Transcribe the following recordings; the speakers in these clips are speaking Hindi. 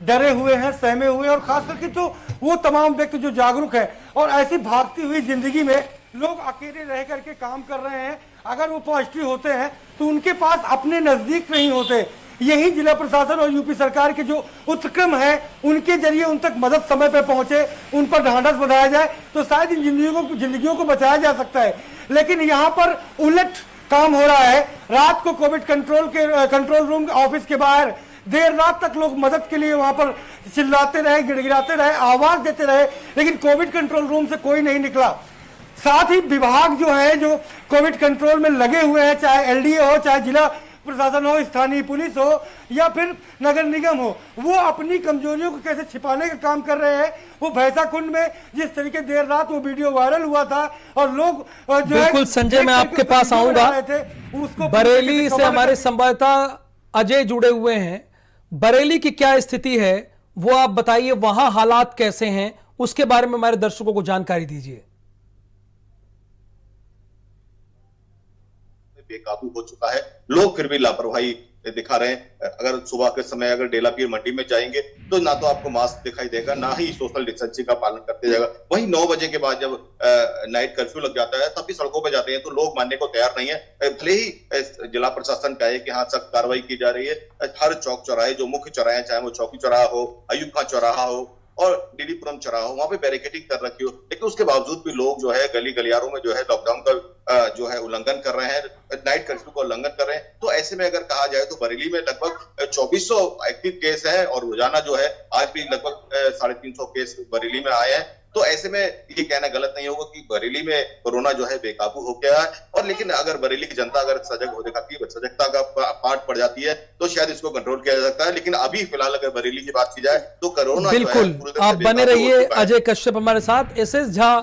डरे हुए हैं, सहमे हुए हैं, और खास करके जो वो तमाम व्यक्ति जो जागरूक है और ऐसी भागती हुई जिंदगी में लोग अकेले रह करके काम कर रहे हैं, अगर वो पॉजिटिव होते हैं तो उनके पास अपने नजदीक नहीं होते। यही जिला प्रशासन और यूपी सरकार के जो उपक्रम है उनके जरिए उन तक मदद समय पर पहुंचे, उन पर ढांढस बंधाया जाए तो शायद इन जिंदगियों को बचाया जा सकता है। लेकिन यहाँ पर उलट काम हो रहा है। रात को कोविड कंट्रोल रूम ऑफिस के बाहर देर रात तक लोग मदद के लिए वहां पर चिल्लाते रहे, गिड़गिड़ाते रहे, आवाज देते रहे, लेकिन कोविड कंट्रोल रूम से कोई नहीं निकला। साथ ही विभाग जो है जो कोविड कंट्रोल में लगे हुए हैं, चाहे एलडीए हो, चाहे जिला प्रशासन हो, स्थानीय पुलिस हो या फिर नगर निगम हो, वो अपनी कमजोरियों को कैसे छिपाने का काम कर रहे हैं। वो भैंसा कुंड में जिस तरीके देर रात वो वीडियो वायरल हुआ था और लोग जो बिल्कुल संजय, मैं आपके पास आऊंगा। बरेली से हमारे संवाददाता अजय जुड़े हुए हैं। बरेली की क्या स्थिति है वो आप बताइए, वहां हालात कैसे हैं, उसके बारे में हमारे दर्शकों को जानकारी दीजिए। बेकाबू हो चुका है, लोग फिर भी लापरवाही दिखा रहे हैं। अगर सुबह के समय अगर डेलापीर मंडी में जाएंगे तो ना तो आपको मास्क दिखाई देगा, ना ही सोशल डिस्टेंसिंग का पालन करते जाएगा। वहीं 9 बजे के बाद जब नाइट कर्फ्यू लग जाता है तब भी सड़कों पर जाते हैं तो लोग मानने को तैयार नहीं है। भले ही जिला प्रशासन कहे कि हाँ सख्त कार्रवाई की जा रही है, हर चौक चौराहे जो मुख्य चौराहे, चाहे वो चौकी चौराहा हो, अयूब खां चौराहा हो और डीडीपुरम चौराहा हो, वहां पे बैरिकेडिंग कर रखी हो, लेकिन उसके बावजूद भी लोग जो है गली गलियारों में जो है लॉकडाउन का जो है उल्लंघन कर रहे हैं, नाइट कर्फ्यू का उल्लंघन कर रहे हैं। तो ऐसे में अगर कहा जाए तो बरेली में लगभग 2400 एक्टिव केस है और रोजाना जो है आज भी लगभग 350 केस बरेली में आए हैं। तो ऐसे में ये कहना गलत नहीं होगा कि बरेली में कोरोना जो है बेकाबू हो गया है। और लेकिन अगर बरेली की जनता अगर सजग हो दिखाती है, सजगता का पाठ पड़ जाती है तो शायद इसको कंट्रोल किया जा सकता है। लेकिन अभी फिलहाल अगर बरेली की बात की जाए तो कोरोना बिल्कुल, आप बने रहिए अजय कश्यप हमारे साथ। एसएस झा,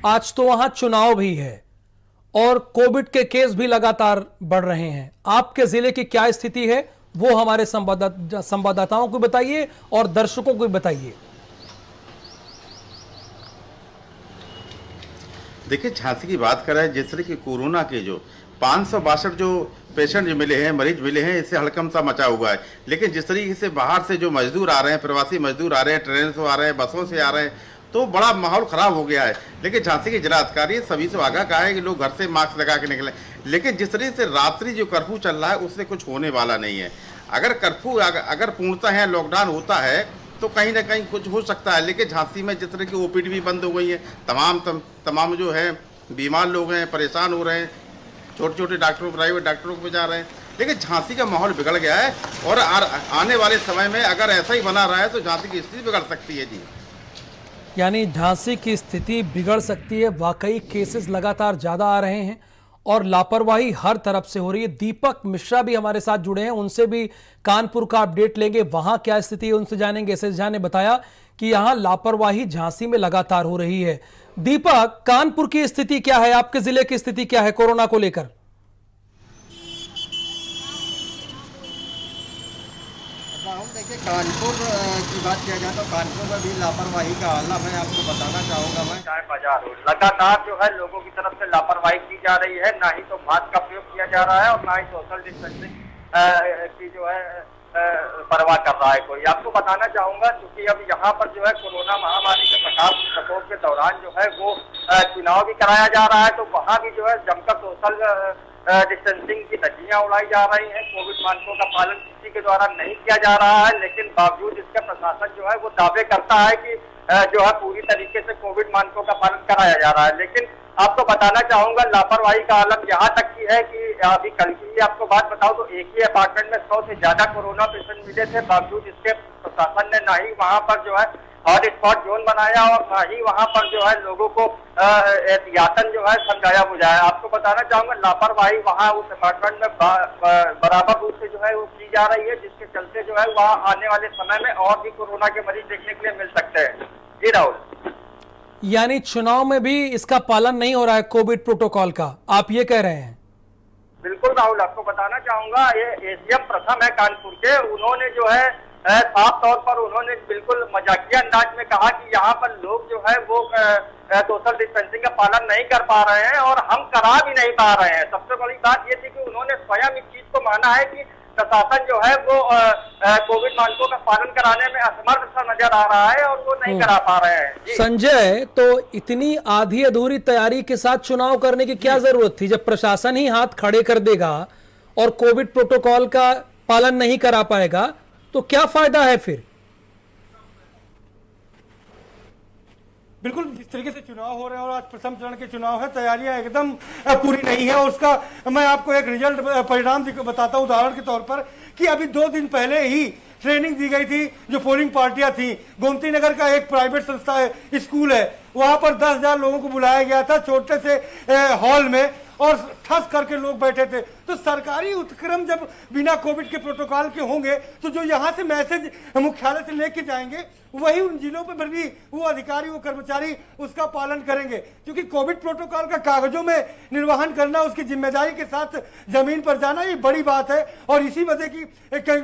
आज तो वहां चुनाव भी है और कोविड के केस भी लगातार बढ़ रहे हैं, आपके जिले की क्या स्थिति है वो हमारे संवाददाताओं को बताइए और दर्शकों को बताइए। देखिए, झांसी की बात करें, जिस तरह की कोरोना के जो 562 जो पेशेंट जो मिले हैं, मरीज मिले हैं, इससे हड़कंप सा मचा हुआ है। लेकिन जिस तरीके से बाहर से जो मजदूर आ रहे हैं, प्रवासी मजदूर आ रहे हैं, ट्रेन से आ रहे हैं, बसों से आ रहे हैं, तो बड़ा माहौल खराब हो गया है। लेकिन झांसी के जिलाधिकारी सभी से आगाह कहा है कि लोग घर से मास्क लगा के निकलें। लेकिन जिस तरीके से रात्रि जो कर्फ्यू चल रहा है उससे कुछ होने वाला नहीं है। अगर कर्फ्यू अगर पूर्णतः है, लॉकडाउन होता है तो कहीं ना कहीं कुछ हो सकता है। लेकिन झांसी में जिस तरह की ओपीडी भी बंद हो गई है, तमाम जो है बीमार लोग हैं, परेशान हो रहे हैं, छोटे छोटे डॉक्टरों, प्राइवेट डॉक्टरों को जा रहे हैं। लेकिन झांसी का माहौल बिगड़ गया है और आने वाले समय में अगर ऐसा ही बना रहा है तो झांसी की स्थिति बिगड़ सकती है। जी, यानी झांसी की स्थिति बिगड़ सकती है। वाकई केसेस लगातार ज्यादा आ रहे हैं और लापरवाही हर तरफ से हो रही है। दीपक मिश्रा भी हमारे साथ जुड़े हैं, उनसे भी कानपुर का अपडेट लेंगे, वहां क्या स्थिति है उनसे जानेंगे। एसएस झा ने बताया कि यहां लापरवाही झांसी में लगातार हो रही है। दीपक, कानपुर की स्थिति क्या है, आपके जिले की स्थिति क्या है कोरोना को लेकर? देखिए, कानपुर की बात किया जाए तो कानपुर में भी लापरवाही का आला मैं आपको बताना चाहूंगा। मैं चाहे बाजार हो, लगातार जो है लोगों की तरफ से लापरवाही की जा रही है। ना ही तो मास्क का प्रयोग किया जा रहा है और ना ही सोशल डिस्टेंसिंग की जो है परवाह कर रहा है कोई। आपको बताना चाहूंगा क्योंकि अब यहाँ पर जो है कोरोना महामारी के प्रकोप के दौरान जो है वो चुनाव भी कराया जा रहा है, तो वहाँ भी जो है जमकर सोशल डिस्टेंसिंग की धज्जियां उड़ाई जा रही हैं। कोविड मानकों का पालन किसी के द्वारा नहीं किया जा रहा है, लेकिन बावजूद इसके प्रशासन जो है वो दावे करता है कि जो है पूरी तरीके से कोविड मानकों का पालन कराया जा रहा है। लेकिन आपको बताना चाहूंगा लापरवाही का आलम यहाँ तक की है कि अभी कल की आपको बात बताऊं तो एक ही अपार्टमेंट में 100 से ज्यादा कोरोना पेशेंट मिले थे। बावजूद इसके प्रशासन ने ना ही वहाँ पर जो है हॉट स्पॉट जोन बनाया और ना ही वहाँ पर जो है लोगों को एहतियातन जो है समझाया बुझाया। आपको बताना चाहूंगा लापरवाही वहाँ उस अपार्टमेंट में बराबर रूप से जो है वो की जा रही है, जिसके चलते जो है वहाँ आने वाले समय में और भी कोरोना के मरीज देखने के लिए मिल सकते हैं। जी राहुल, यानी चुनाव में भी इसका पालन नहीं हो रहा है कोविड प्रोटोकॉल का, आप ये कह रहे हैं? बिल्कुल राहुल, आपको बताना चाहूंगा ये एसीएम प्रथम है कानपुर के, उन्होंने जो है साफ तौर पर उन्होंने बिल्कुल मजाकिया अंदाज में कहा कि यहाँ पर लोग जो है वो सोशल डिस्टेंसिंग का पालन नहीं कर पा रहे हैं और हम करा भी नहीं पा रहे हैं। सबसे बड़ी बात ये थी कि उन्होंने स्वयं इस चीज को माना है कि प्रशासन जो है वो कोविड मानकों का पालन कराने में असमर्थ सा नजर आ रहा है और वो नहीं करा पा रहे हैं। जी। संजय, तो इतनी आधी अधूरी तैयारी के साथ चुनाव करने की क्या जरूरत थी? जब प्रशासन ही हाथ खड़े कर देगा और कोविड प्रोटोकॉल का पालन नहीं करा पाएगा तो क्या फायदा है फिर? बिल्कुल, जिस तरीके से चुनाव हो रहे हैं और आज प्रथम चरण के चुनाव है, तैयारियां एकदम पूरी नहीं है। और उसका मैं आपको एक रिजल्ट परिणाम बताता हूं उदाहरण के तौर पर कि अभी 2 दिन पहले ही ट्रेनिंग दी गई थी जो पोलिंग पार्टियां थी। गोमती नगर का एक प्राइवेट संस्था है, स्कूल है, वहां पर 10,000 लोगों को बुलाया गया था छोटे से हॉल में और ठस करके लोग बैठे थे। तो सरकारी उपक्रम जब बिना कोविड के प्रोटोकॉल के होंगे तो जो यहाँ से मैसेज मुख्यालय से लेके जाएंगे वही उन जिलों पर भी वो अधिकारी वो कर्मचारी उसका पालन करेंगे, क्योंकि कोविड प्रोटोकॉल का कागजों में निर्वहन करना, उसकी जिम्मेदारी के साथ जमीन पर जाना, ये बड़ी बात है। और इसी वजह की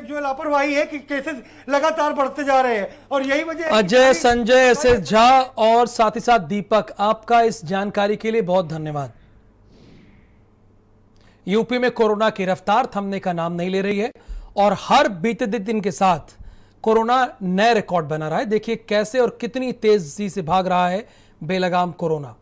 जो लापरवाही है कि केसेस लगातार बढ़ते जा रहे हैं और यही वजह। अजय, संजय, एसएस झा और साथ ही साथ दीपक, आपका इस जानकारी के लिए बहुत धन्यवाद। यूपी में कोरोना की रफ्तार थमने का नाम नहीं ले रही है और हर बीते दिन के साथ कोरोना नए रिकॉर्ड बना रहा है। देखिए कैसे और कितनी तेजी से भाग रहा है बेलगाम कोरोना।